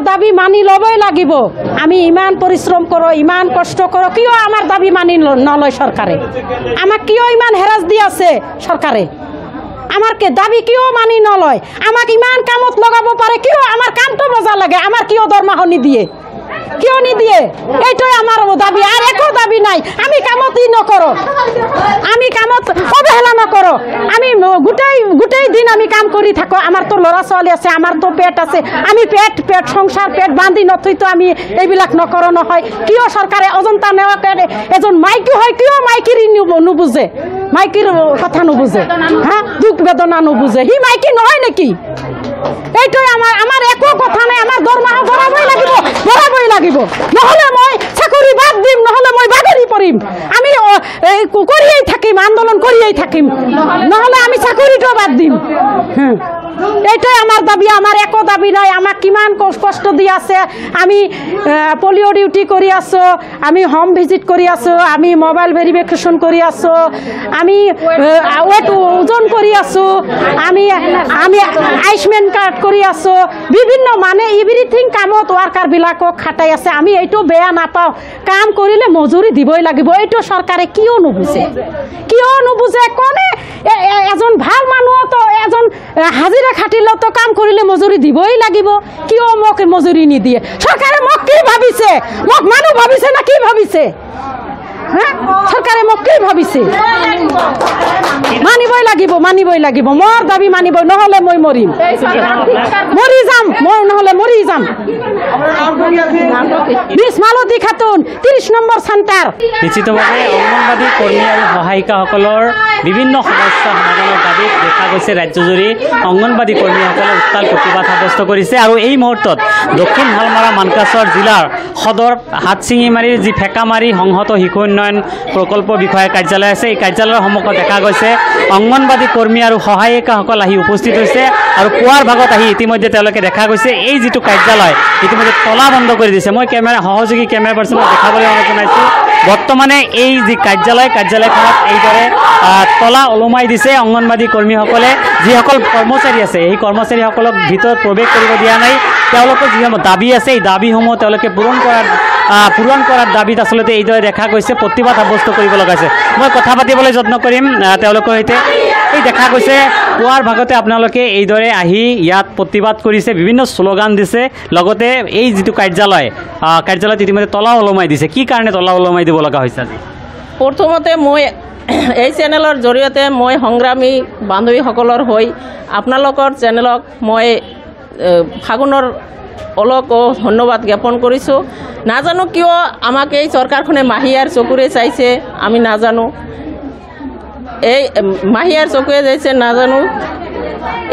দাবি মানি লবই লাগিব। আমি ইমান পৰিশ্ৰম কৰোঁ, ইমান কষ্ট কৰোঁ, কিয় আমাৰ দাবি মানি নলয় চৰকাৰে? আমাক কিয় ইমান হেৰাস দি আছে চৰকাৰে? আমাৰ দাবি কিয় মানি নলয়? আমাক ইমান কামত লগাব পাৰে, কিয় আমাৰ কামটো মজা লাগে? আমাৰ কিয় দৰমহা নিদিয়ে? কিয় নিদিয়ে? এইটোৱে আমাৰ দাবি, আৰ একো দাবি নাই। আমি কামত নকৰোঁ, আমি কামত অৱহেলা নকৰোঁ। আমি গোটেই দিন আমি কাম কৰি থাকোঁ। আমাৰ তো ল'ৰা ছোৱালী আছে, আমাৰ তো পেট আছে। আমি পেট সংসাৰ পেট বান্ধি নথৈতো আমি এইবিলাক নকৰোঁ নহয়। কিয় চৰকাৰে অজন্তা নেওয়াকে এজন মাইকী হয়, কিয় মাইকীৰ নুবুজে? মাইকীৰ কথা নুবুজে, হা? দুখ বেদনা নুবুজে। সি মাইকী নহয় নেকি? এইটোৱে আমাৰ একো কথা নাই। আমাৰ দৰমহা বঢ়াবই লাগিব, নহ'লে মই চাকৰি বাদ দিম, নহ'লে মই বাগৰি পৰিম। আমি কৰিয়েই থাকিম, আন্দোলন কৰিয়েই থাকিম, নহ'লে আমি চাকৰিটো বাদ দিম। এইটোৱে আমাৰ দাবী, আমাৰ একো দাবী নাই। আমাক কিমান কষ্ট দি আছে। আমি পলিঅ' ডিউটি কৰি আছোঁ, আমি হোম ভিজিট কৰি আছোঁ, আমি মোবাইল ভেৰিফিকেশ্যন কৰি আছোঁ, আমি ৱেট ওজন কৰি আছোঁ, আমি আয়ুষ্মান কাৰ্ড কৰি আছোঁ, বিভিন্ন মানে এভৰিথিং কামত ৱাৰ্কাৰবিলাকক খাটাই আছে। আমি এইটো বেয়া নাপাওঁ। কাম কৰিলে মজুৰি দিবই লাগিব। এইটো চৰকাৰে কিয় নুবুজে? কোনে এজন ভাল মানুহতো এজন হাজিৰা খাটিলেতো কাম কৰিলে মজুৰি দিবই লাগিব। কিয় মোক মজুৰি নিদিয়ে? চৰকাৰে মোক কি ভাবিছে? মোক মানুহ ভাবিছে না কি ভাবিছে? চৰকাৰে মোক কি ভাবিছে? মানিবই লাগিব। মোৰ দাবী মানিবই, নহ'লে মই মৰি যাম। মালতী খাতুন, 30 নম্বৰ চেণ্টাৰ। নিশ্চিতভাৱে অংগনবাদী কৰ্মী আৰু সহায়িকাসকলৰ বিভিন্ন সমস্যা সমাধানৰ দাবীত দেখা গৈছে ৰাজ্যজুৰি অংগনবাদী কৰ্মীসকলে উত্তাল প্ৰতিবাদ সাব্যস্ত কৰিছে। আৰু এই মুহূৰ্তত দক্ষিণ হালমাৰা মানকাছৰ জিলাৰ সদৰ হাতচিঙিমাৰীৰ যি ফেকামাৰী সংহত শিশু উন্নয়ন প্ৰকল্প বিষয়া কাৰ্যালয় আছে, এই কাৰ্যালয়ৰ সন্মুখত দেখা গৈছে অংগনবাদী কৰ্মী আৰু সহায়িকাসকল আহি উপস্থিত হৈছে। আৰু পুৱাৰ ভাগত আহি ইতিমধ্যে তেওঁলোকে দেখা গৈছে এই যিটো কাৰ্যালয় ইতিমধ্যে তলা বন্ধ কৰি দিছে। মই সহযোগী কেমেৰা পাৰ্চনক দেখাবলৈ অনুৰোধ জনাইছোঁ। বৰ্তমানে এই যি কাৰ্যালয়খনত এইদৰে তলা ওলমাই দিছে অংগনবাদী কৰ্মীসকলে। যিসকল কৰ্মচাৰী আছে এই কৰ্মচাৰীসকলক ভিতৰত প্ৰৱেশ কৰিব দিয়া নাই। তেওঁলোকৰ যিসমূহ দাবী আছে এই দাবীসমূহ তেওঁলোকে পূৰণ কৰাৰ দাবীত আচলতে এইদৰে দেখা গৈছে প্ৰতিবাদ সাব্যস্ত কৰিব লগাইছে। মই কথা পাতিবলৈ যত্ন কৰিম তেওঁলোকৰ সৈতে। এই দেখা গৈছে পুৱাৰ ভাগতে আপোনালোকে এইদৰে আহি ইয়াত প্ৰতিবাদ কৰিছে, বিভিন্ন শ্লোগান দিছে, লগতে এই যিটো কাৰ্যালয়ত ইতিমধ্যে তলা ওলমাই দিছে। কি কাৰণে তলা ওলমাই দিব লগা হৈছে? প্ৰথমতে মই এই চেনেলৰ জৰিয়তে মই সংগ্ৰামী বান্ধৱীসকলৰ হৈ আপোনালোকৰ চেনেলক মই ফাগুনৰ অলক ধন্যবাদ জ্ঞাপন কৰিছোঁ। নাজানো কিয় আমাক এই চৰকাৰখনে মাহীয়াৰ চকুৰে চাইছে, আমি নাজানো। এই মাহীয়াৰ চকুৰে চাইছে নাজানো।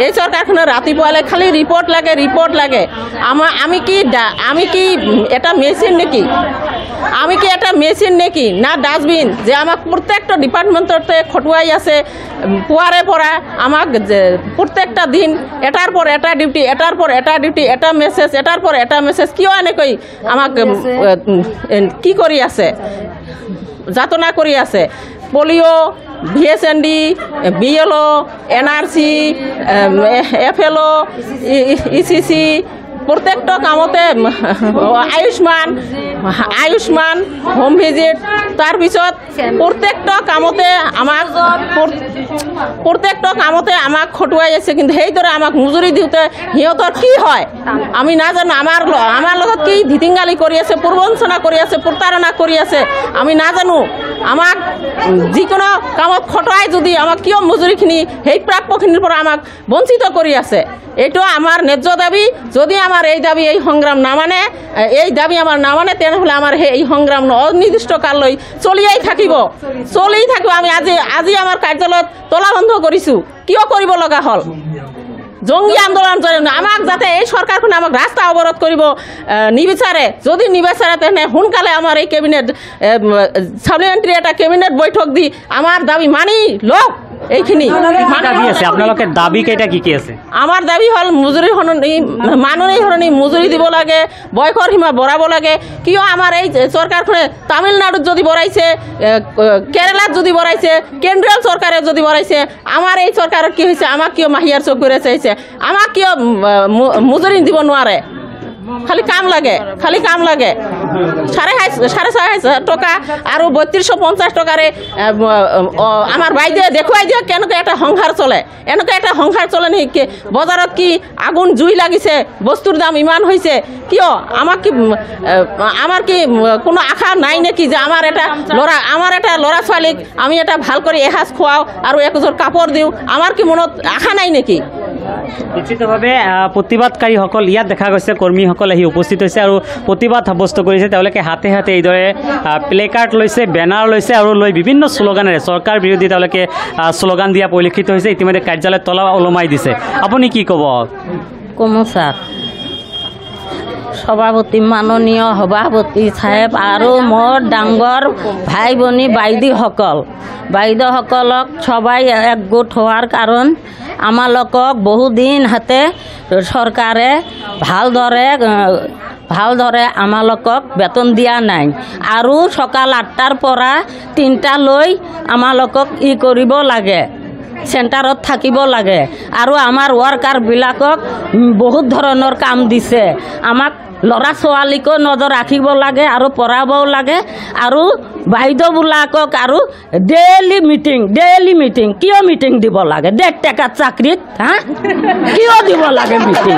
এই চৰকাৰখনে ৰাতিপুৱালে খালি ৰিপৰ্ট লাগে। আমি কি এটা মেচিন নেকি? না ডাষ্টবিন যে আমাক প্ৰত্যেকটা ডিপাৰ্টমেণ্টতে খটুৱাই আছে। পুৱাৰে পৰা আমাক প্ৰত্যেকটা দিন এটাৰ পৰ এটা ডিউটি, এটা মেছেজ, কিয় এনেকৈ আমাক কি কৰি আছে? যাতনা কৰি আছে। Polio', VSND, BLO, NRC, FLO, ECC প্ৰত্যেকটা কামতে আয়ুষ্মান হোম ভিজিট, তাৰপিছত প্ৰত্যেকটা কামতে আমাক খটুৱাই আছে। কিন্তু সেইদৰে আমাক মজুৰি দিওঁতে সিহঁতৰ কি হয় আমি নাজানো। আমাৰ লগত কি ধিটিংগালি কৰি আছে, প্ৰবঞ্চনা কৰি আছে, প্ৰতাৰণা কৰি আছে আমি নাজানো। আমাক যিকোনো কামত খটুৱাই যদি আমাক কিয় মজুৰিখিনি সেই প্ৰাপ্যখিনিৰ পৰা আমাক বঞ্চিত কৰি আছে। এইটো আমাৰ ন্যায্য দাবী। যদি আমাৰ এই সংগ্ৰাম নামানে, তেনেহ'লে আমাৰ এই সংগ্ৰাম অনিৰ্দিষ্ট কাললৈ চলিয়েই থাকিব। আমি আজি আমাৰ কাৰ্যালয়ত তলা বন্ধ কৰিছোঁ। কিয় কৰিব লগা হ'ল? জঙ্গী আন্দোলন আমাক যাতে এই চৰকাৰখনে আমাক ৰাস্তা অৱৰোধ কৰিব নিবিচাৰে। যদি নিবিচাৰে তেনে সোনকালে আমাৰ এই সাপ্লিমেণ্টাৰী এটা কেবিনেট বৈঠক দি আমাৰ দাবী মানি লওক। এইখিনি দাবী আছে। আপোনালোকে দাবী কেইটা কি আছে? আমাৰ দাবী হ'ল মজুৰি সলনি মজুৰি দিব লাগে, বয়সৰ সীমা বঢ়াব লাগে। কিয় আমাৰ এই চৰকাৰখনে তামিলনাডুত যদি বঢ়াইছে, কেৰালাত যদি বঢ়াইছে, কেন্দ্ৰীয় চৰকাৰে যদি বঢ়াইছে, আমাৰ এই চৰকাৰত কি হৈছে? আমাক কিয় মাহীয়াৰ চকুৰে চাইছে? আমাক কিয় মজুৰি দিব নোৱাৰে? খালি কাম লাগে সাড়ে 6,500 টাকা আর 3250 টাকারে আমার বাইদে দেখুয়াই দিয়ে কেনকে একটা সংসার চলে এনেকে একটা সংসার চলে নি বজারত কি আগুন জুই লাগিছে বস্তুর দাম ইমান হয়েছে কিয় আমার কি কোনো আশা নাই নাকি যে আমার এটা ল'ৰা ছোৱালীক আমি এটা ভাল কৰে এসাঁজ খোৱাও আৰু একযোৰ কাপড় দিওঁ আমাৰ কি মনত আশা নাই নাকি নিশ্চিতভাৱে প্ৰতিবাদকাৰীসকল ইয়াত দেখা গৈছে কৰ্মীসকল আহি উপস্থিত হৈছে আৰু প্ৰতিবাদ সাব্যস্ত কৰিছে তেওঁলোকে হাতে হাতে এইদৰে প্লে কাৰ্ড লৈছে বেনাৰ লৈছে আৰু লৈ বিভিন্ন শ্লোগানেৰে চৰকাৰ বিৰোধী তেওঁলোকে শ্লোগান দিয়া পৰিলক্ষিত হৈছে ইতিমধ্যে কাৰ্যালয়ত তলা ওলমাই দিছে আপুনি কি ক'ব কমো স্যাৰ সভাপতি মাননীয় সভাপতি সাহেব আৰু মোৰ ডাঙৰ ভাই ভনী বাইদেউসকলক সবাই একগোট হোৱাৰ কাৰণ আমালোকক বহুদিন হাতে চৰকাৰে ভালদৰে আমালোকক বেতন দিয়া নাই আৰু সকাল 8টাৰ পৰা 3টালৈ আমালোকক কৰিব লাগে চেণ্টাৰত থাকিব লাগে আৰু আমাৰ ৱাৰ্কাৰবিলাকক বহুত ধৰণৰ কাম দিছে আমাক ল'ৰা ছোৱালীকো নজৰ ৰাখিব লাগে আৰু পঢ়াবও লাগে আৰু বাইদেউবিলাকক আৰু ডেইলি মিটিং কিয় মিটিং দিব লাগে 1.5 টাকাত চাকৰিত কিয় দিব লাগে মিটিং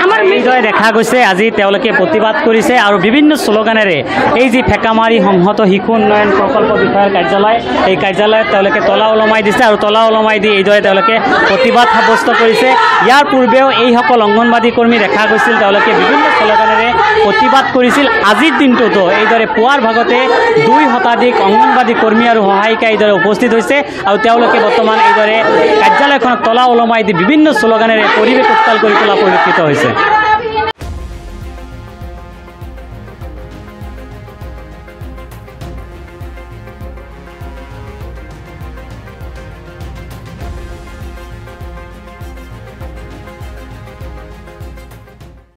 আমাৰ এইদৰে দেখা গৈছে আজি তেওঁলোকে প্ৰতিবাদ কৰিছে আৰু বিভিন্ন শ্লোগানেৰে এই যি ফেকামাৰী সংহত শিশু উন্নয়ন প্ৰকল্প বিষয়াৰ কাৰ্যালয় এই কাৰ্যালয়ত তেওঁলোকে তলা ওলমাই দিছে আৰু তলা ওলমাই দি এইদৰে তেওঁলোকে প্ৰতিবাদ সাব্যস্ত কৰিছে ইয়াৰ পূৰ্বেও এইসকল অংগনবাদী কৰ্মী দেখা গৈছিল তেওঁলোকে বিভিন্ন শ্লোগানেৰে প্ৰতিবাদ কৰিছিল আজিৰ দিনটোতো এইদৰে পুৱাৰ ভাগতে 2 শতাধিক অংগনবাদী কৰ্মী আৰু সহায়িকা এইদৰে উপস্থিত হৈছে আৰু তেওঁলোকে বৰ্তমান এইদৰে কাৰ্যালয়খনত তলা ওলমাই দি বিভিন্ন শ্লোগানেৰে পৰিৱেশ উত্তাল কৰি তোলা পৰিলক্ষিত হৈছে।